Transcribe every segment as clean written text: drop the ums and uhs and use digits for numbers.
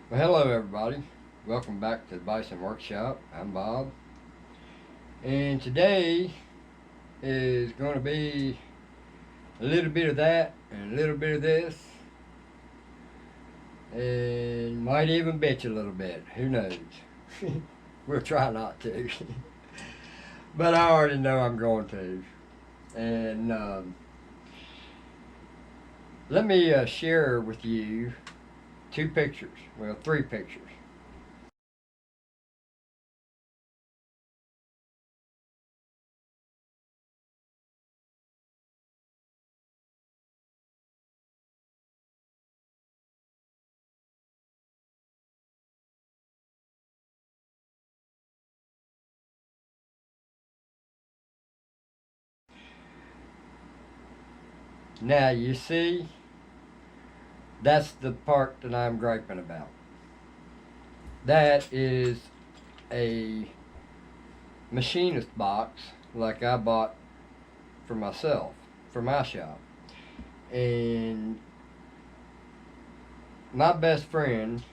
Well, hello everybody. Welcome back to the Bison Workshop. I'm Bob. And today is going to be a little bit of that and a little bit of this. And might even bitch a little bit. Who knows? We'll try not to. But I already know I'm going to. And let me share with you two pictures. Well, three pictures. Now, you see, that's the part that I'm griping about. That is a machinist box like I bought for myself, for my shop. And my best friend,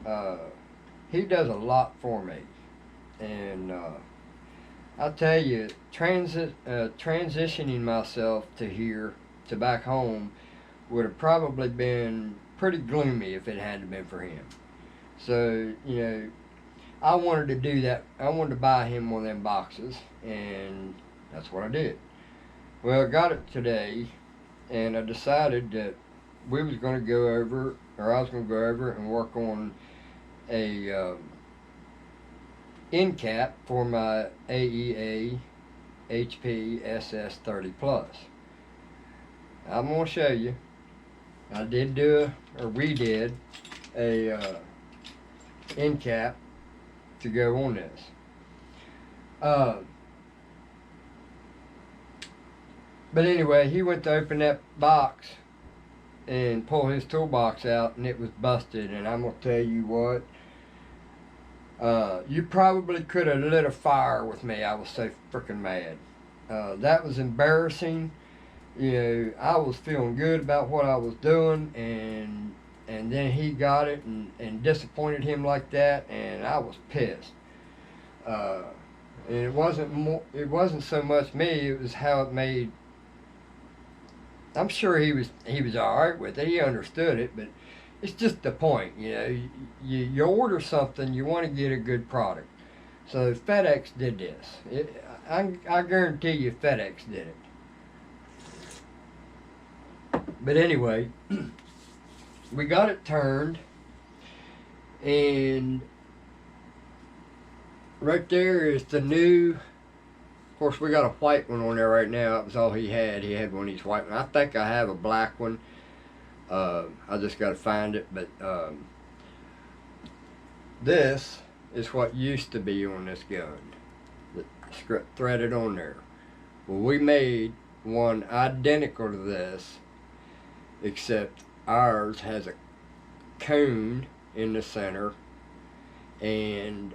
uh, he does a lot for me. And I tell you, transitioning myself to here, to back home, would have probably been pretty gloomy if it hadn't been for him. So, I wanted to do that. I wanted to buy him one of them boxes, and that's what I did. Well, I got it today, and I decided that we was going to go over, or I was going to go over and work on a end cap for my AEA HP SS30 Plus. I'm going to show you. I did do or we did a end cap to go on this. Uh, but anyway, he went to open that box and pull his toolbox out, and it was busted. And I'm gonna tell you what, you probably could have lit a fire with me. I was so freaking mad. That was embarrassing. I was feeling good about what I was doing, and then he got it and disappointed him like that, and I was pissed. Uh, and it wasn't so much me, it was how it made. I'm sure he was all right with it. He understood it, but it's just the point. You order something, you want to get a good product. So FedEx did this. I guarantee you FedEx did it. But anyway, we got it turned, and right there is the new. Of course, we got a white one on there right now. That was all he had. He had one of these white ones. I think I have a black one. I just got to find it. But this is what used to be on this gun. The script threaded on there. Well, we made one identical to this, except ours has a cone in the center, and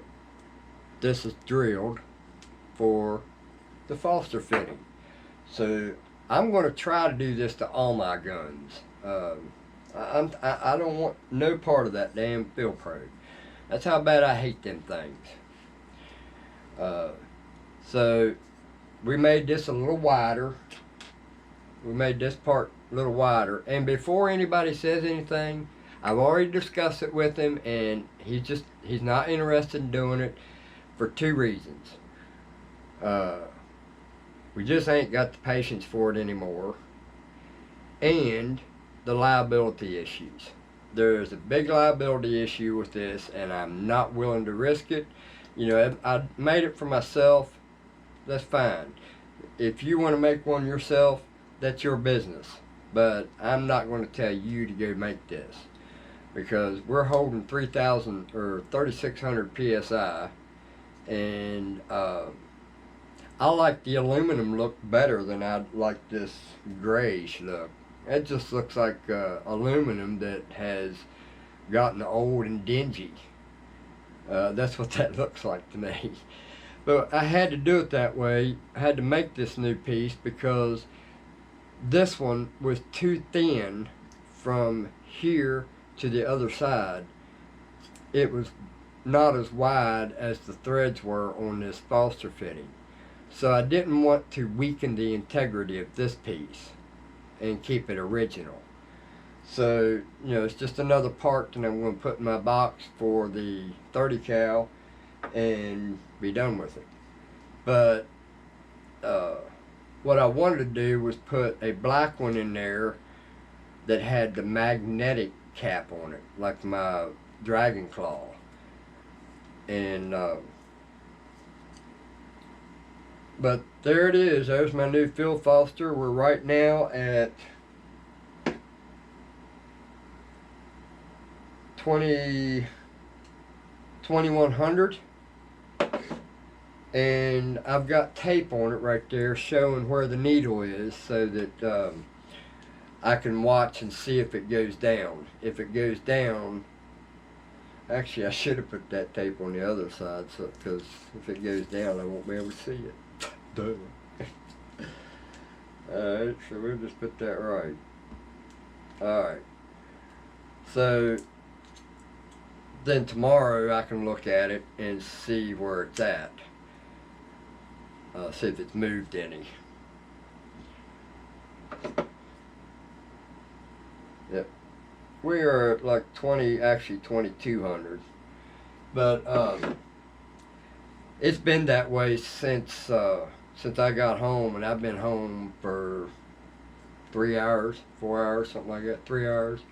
this is drilled for the Foster fitting. So I'm going to try to do this to all my guns. I don't want no part of that damn Pro. That's how bad I hate them things. So we made this a little wider. We made this part a little wider. And before anybody says anything, I've already discussed it with him, and he's not interested in doing it for two reasons. We just ain't got the patience for it anymore, and the liability issues. There's a big liability issue with this, and I'm not willing to risk it. I made it for myself. That's fine. If you want to make one yourself, that's your business. But I'm not going to tell you to go make this, because we're holding 3,000 or 3,600 psi, and I like the aluminum look better than I like this grayish look. It just looks like aluminum that has gotten old and dingy. That's what that looks like to me. But I had to do it that way. I had to make this new piece because this one was too thin from here to the other side it was not as wide as the threads were on this Foster fitting. So I didn't want to weaken the integrity of this piece and keep it original. So, you know, it's just another part that I'm going to put in my box for the 30 cal and be done with it. But what I wanted to do was put a black one in there that had the magnetic cap on it, like my Dragon Claw. And but there it is. There's my new Phil Foster. We're right now at 2100, and I've got tape on it right there showing where the needle is, so that I can watch and see if it goes down. If it goes down, actually I should have put that tape on the other side, so because if it goes down I won't be able to see it. Duh. Alright, so we'll just put that right. Alright, so then tomorrow I can look at it and see where it's at. See if it's moved any. Yep. We are at like 2200. But it's been that way since I got home, and I've been home for 3 hours, 4 hours, something like that, 3 hours.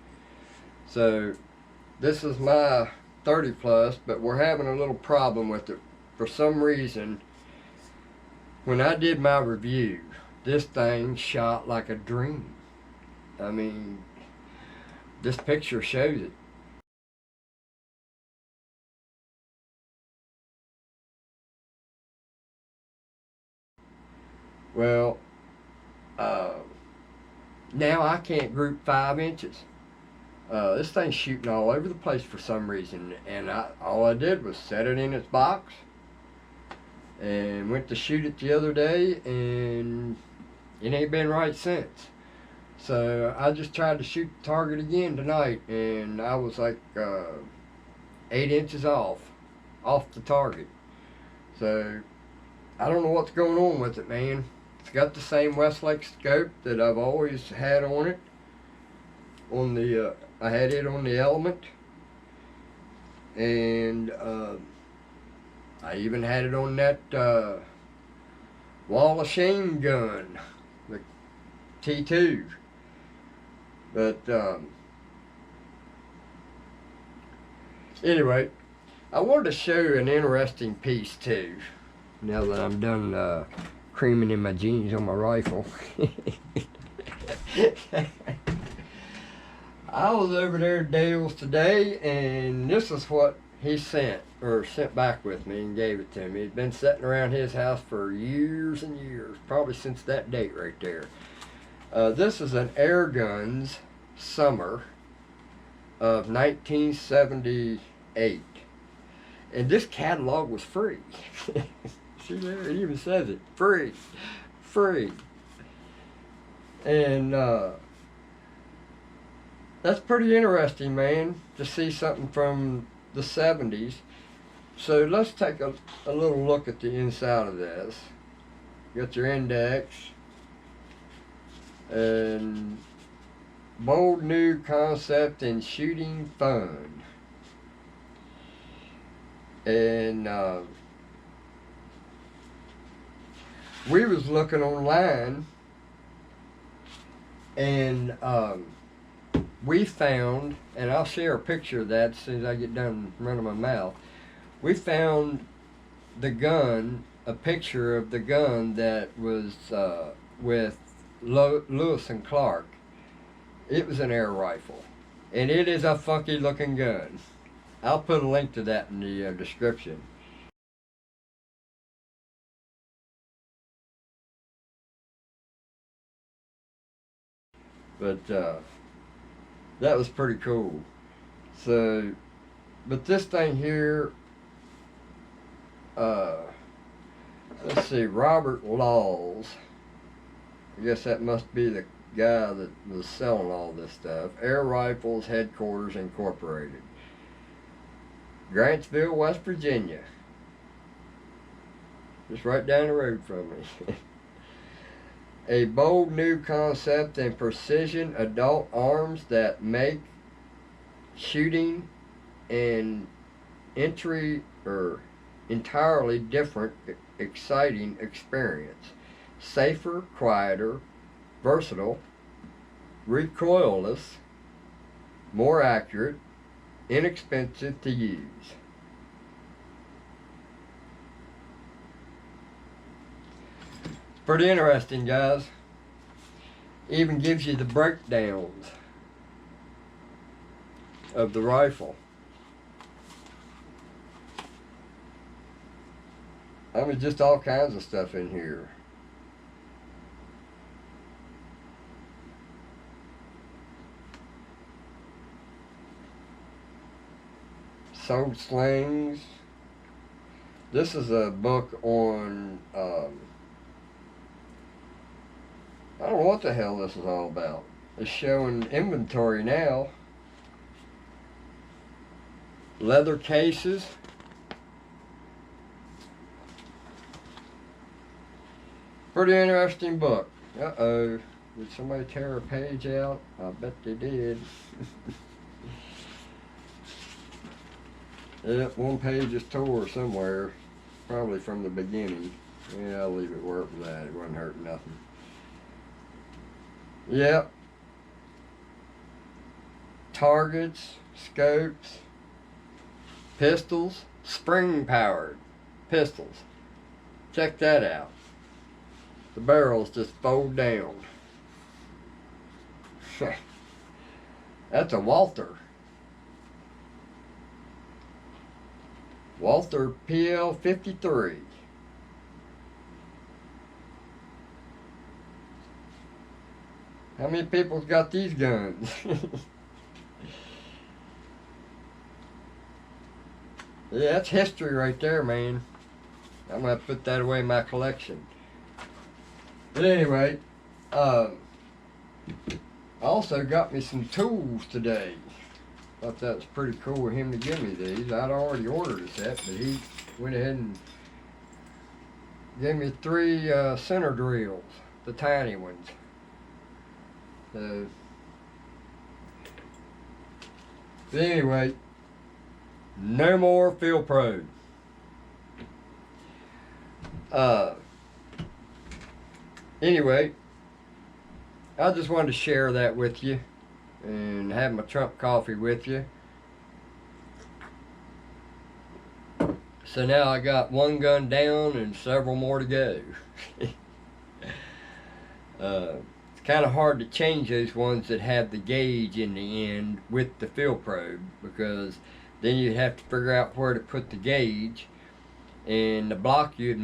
So this is my 30 plus, but we're having a little problem with it. For some reason, when I did my review, this thing shot like a dream. I mean, this picture shows it. Well, now I can't group 5 inches. This thing's shooting all over the place for some reason, and all I did was set it in its box and went to shoot it the other day, and it ain't been right since. So I just tried to shoot the target again tonight, and I was like 8 inches off the target. So I don't know what's going on with it, man. It's got the same Westlake scope that I've always had on it. On the I had it on the Element, and I even had it on that Wall of Shame gun, the T2. But anyway, I wanted to show you an interesting piece too. Now that I'm done creaming in my jeans on my rifle. I was over there at Dale's today, and this is what he sent back with me and gave it to me. It's been sitting around his house for years and years, probably since that date right there. This is an Air Guns Summer of 1978, and this catalog was free. See there, it even says it, free. And that's pretty interesting, man, to see something from the 70s. So let's take a little look at the inside of this. You got your index and bold new concept in shooting fun. And we was looking online, and we found, and I'll share a picture of that as soon as I get done running my mouth. We found the gun, a picture of the gun that was with Lewis and Clark. It was an air rifle, and it is a funky looking gun. I'll put a link to that in the description. But that was pretty cool. So, but this thing here, let's see, Robert Laws. I guess that must be the guy that was selling all this stuff. Air Rifles Headquarters Incorporated. Grantsville, West Virginia. Just right down the road from me. A bold new concept in precision adult arms that make shooting an entirely different, exciting experience. Safer, quieter, versatile, recoilless, more accurate, inexpensive to use. Pretty interesting, guys. Even gives you the breakdowns of the rifle. I mean, just all kinds of stuff in here. Sword slings. This is a book on I don't know what the hell this is all about. It's showing inventory now. Leather cases. Pretty interesting book. Uh-oh. Did somebody tear a page out? I bet they did. Yep, one page is tore somewhere. Probably from the beginning. Yeah, I'll leave it where it was at. It wasn't hurting nothing. Yep. Targets, scopes, pistols, spring-powered pistols. Check that out. The barrels just fold down. That's a Walther. Walther PL-53. How many people's got these guns? Yeah, that's history right there, man. I'm gonna put that away in my collection. But anyway, also got me some tools today. Thought that was pretty cool of him to give me these. I'd already ordered a set, but he went ahead and gave me 3 center drills, the tiny ones. So, but anyway, no more Field Pro. Anyway, I just wanted to share that with you and have my Trump coffee with you. So now I got one gun down and several more to go. It's kind of hard to change those ones that have the gauge in the end with the field probe, because then you'd have to figure out where to put the gauge, and the block you'd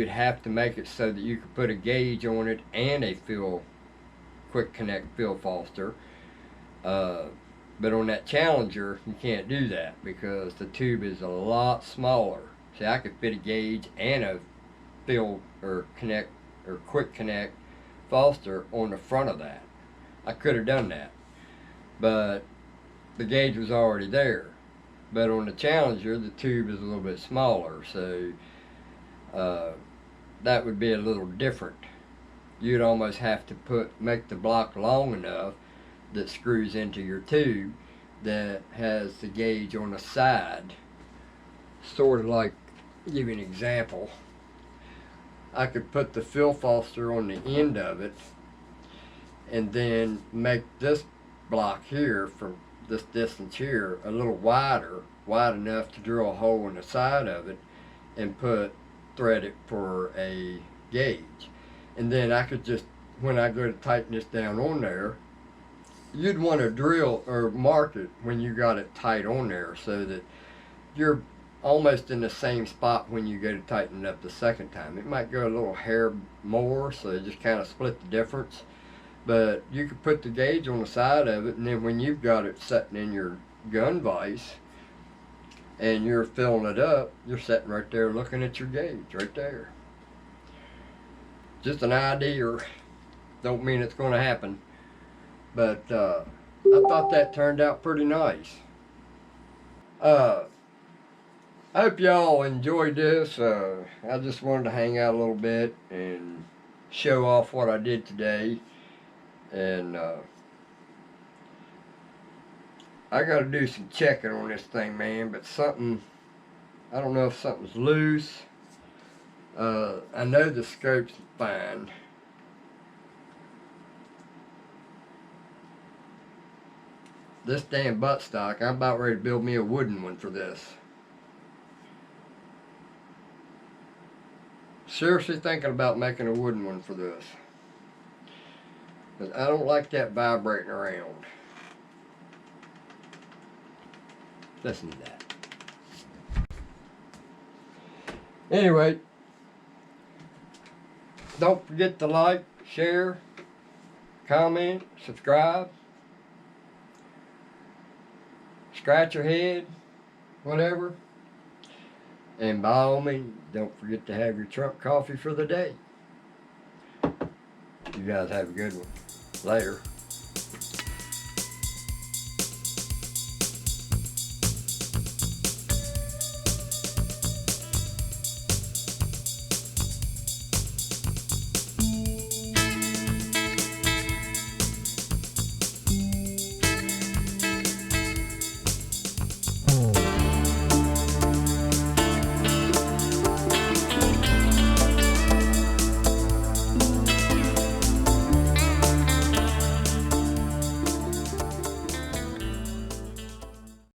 have to make it so that you could put a gauge on it and a quick connect field Foster. But on that Challenger, you can't do that because the tube is a lot smaller. See, I could fit a gauge and a field or quick connect Foster on the front of that. I could have done that, but the gauge was already there. But on the Challenger, the tube is a little bit smaller, so that would be a little different. You'd almost have to make the block long enough that screws into your tube that has the gauge on the side. Sort of like, give you an example. I could put the fill Foster on the end of it and then make this block here from this distance here a little wider, wide enough to drill a hole in the side of it and thread it for a gauge. And then I could just, when I go to tighten this down on there, you'd want to drill or mark it when you got it tight on there so that you're almost in the same spot when you go to tighten it up the second time. It might go a little hair more, so you just kind of split the difference. But you could put the gauge on the side of it, and then when you've got it sitting in your gun vise and you're filling it up, you're sitting right there looking at your gauge right there. Just an idea, don't mean it's going to happen. But I thought that turned out pretty nice. I hope y'all enjoyed this. I just wanted to hang out a little bit and show off what I did today. And I got to do some checking on this thing, man. But something, I don't know if something's loose. I know the scope's fine. This damn buttstock, I'm about ready to build me a wooden one for this. Seriously thinking about making a wooden one for this. But I don't like that vibrating around. Listen to that. Anyway, don't forget to like, share, comment, subscribe, scratch your head, whatever. And by all means, don't forget to have your Trump coffee for the day. You guys have a good one. Later.